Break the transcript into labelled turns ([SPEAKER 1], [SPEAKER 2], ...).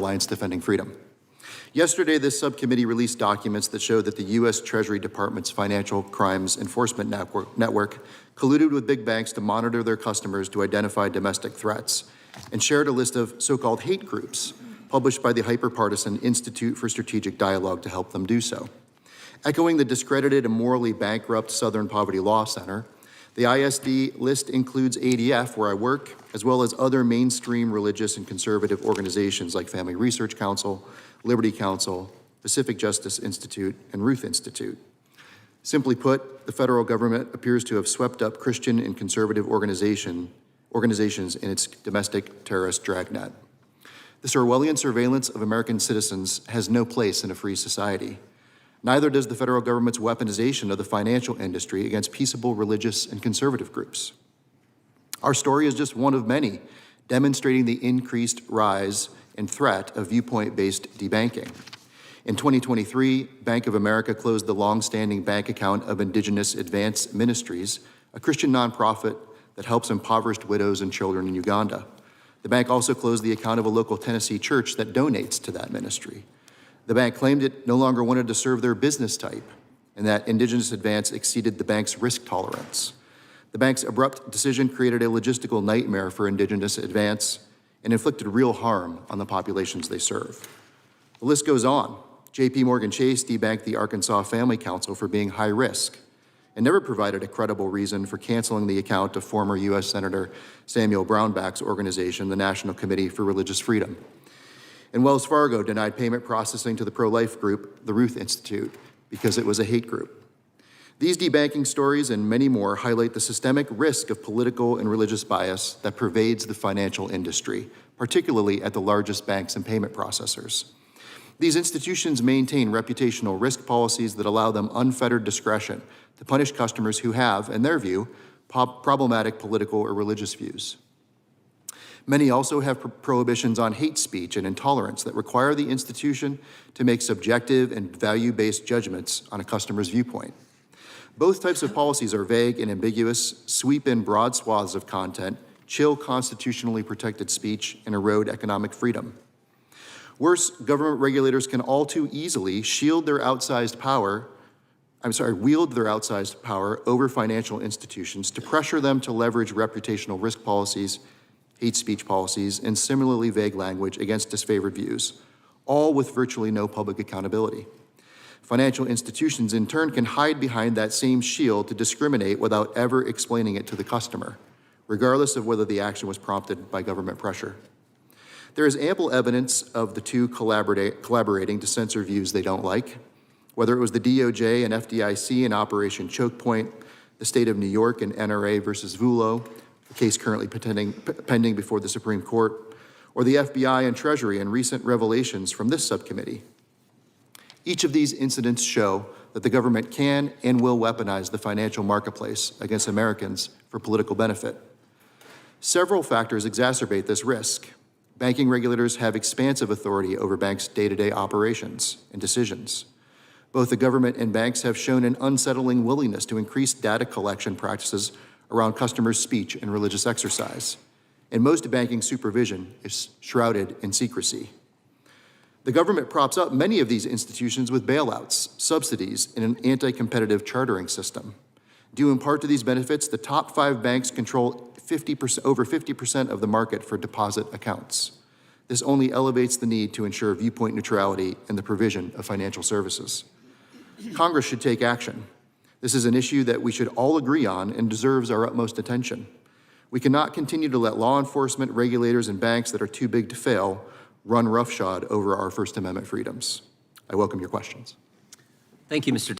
[SPEAKER 1] Alliance Defending Freedom. Yesterday, this subcommittee released documents that show that the U.S. Treasury Department's Financial Crimes Enforcement Network colluded with big banks to monitor their customers to identify domestic threats and shared a list of so-called hate groups published by the hyper-partisan Institute for Strategic Dialogue to help them do so. Echoing the discredited and morally bankrupt Southern Poverty Law Center, the ISD list includes ADF, where I work, as well as other mainstream religious and conservative organizations like Family Research Council, Liberty Council, Pacific Justice Institute, and Ruth Institute. Simply put, the federal government appears to have swept up Christian and conservative organizations in its domestic terrorist dragnet. This Orwellian surveillance of American citizens has no place in a free society. Neither does the federal government's weaponization of the financial industry against peaceable religious and conservative groups. Our story is just one of many, demonstrating the increased rise and threat of viewpoint-based debanking. In 2023, Bank of America closed the long-standing bank account of Indigenous Advance Ministries, a Christian nonprofit that helps impoverished widows and children in Uganda. The bank also closed the account of a local Tennessee church that donates to that ministry. The bank claimed it no longer wanted to serve their business type and that Indigenous Advance exceeded the bank's risk tolerance. The bank's abrupt decision created a logistical nightmare for Indigenous Advance and inflicted real harm on the populations they serve. The list goes on. J.P. Morgan Chase debanked the Arkansas Family Council for being high risk and never provided a credible reason for canceling the account of former U.S. Senator Samuel Brownback's organization, the National Committee for Religious Freedom. And Wells Fargo denied payment processing to the pro-life group, the Ruth Institute, because it was a hate group. These debanking stories and many more highlight the systemic risk of political and religious bias that pervades the financial industry, particularly at the largest banks and payment processors. These institutions maintain reputational risk policies that allow them unfettered discretion to punish customers who have, in their view, problematic political or religious views. Many also have prohibitions on hate speech and intolerance that require the institution to make subjective and value-based judgments on a customer's viewpoint. Both types of policies are vague and ambiguous, sweep in broad swaths of content, chill constitutionally protected speech, and erode economic freedom. Worse, government regulators can all too easily wield their outsized power over financial institutions to pressure them to leverage reputational risk policies, hate speech policies, and similarly vague language against disfavored views, all with virtually no public accountability. Financial institutions, in turn, can hide behind that same shield to discriminate without ever explaining it to the customer, regardless of whether the action was prompted by government pressure. There is ample evidence of the two collaborating to censor views they don't like, whether it was the DOJ and FDIC in Operation Choke Point, the state of New York and NRA versus Vulo, a case currently pending before the Supreme Court, or the FBI and Treasury and recent revelations from this subcommittee. Each of these incidents show that the government can and will weaponize the financial marketplace against Americans for political benefit. Several factors exacerbate this risk. Banking regulators have expansive authority over banks' day-to-day operations and decisions. Both the government and banks have shown an unsettling willingness to increase data collection practices around customers' speech and religious exercise. And most banking supervision is shrouded in secrecy. The government props up many of these institutions with bailouts, subsidies, and an anti-competitive chartering system. Due in part to these benefits, the top 5 banks control over 50% of the market for deposit accounts. This only elevates the need to ensure viewpoint neutrality in the provision of financial services. Congress should take action. This is an issue that we should all agree on and deserves our utmost attention. We cannot continue to let law enforcement, regulators, and banks that are too big to fail run roughshod over our First Amendment freedoms. I welcome your questions.
[SPEAKER 2] Thank you, Mr.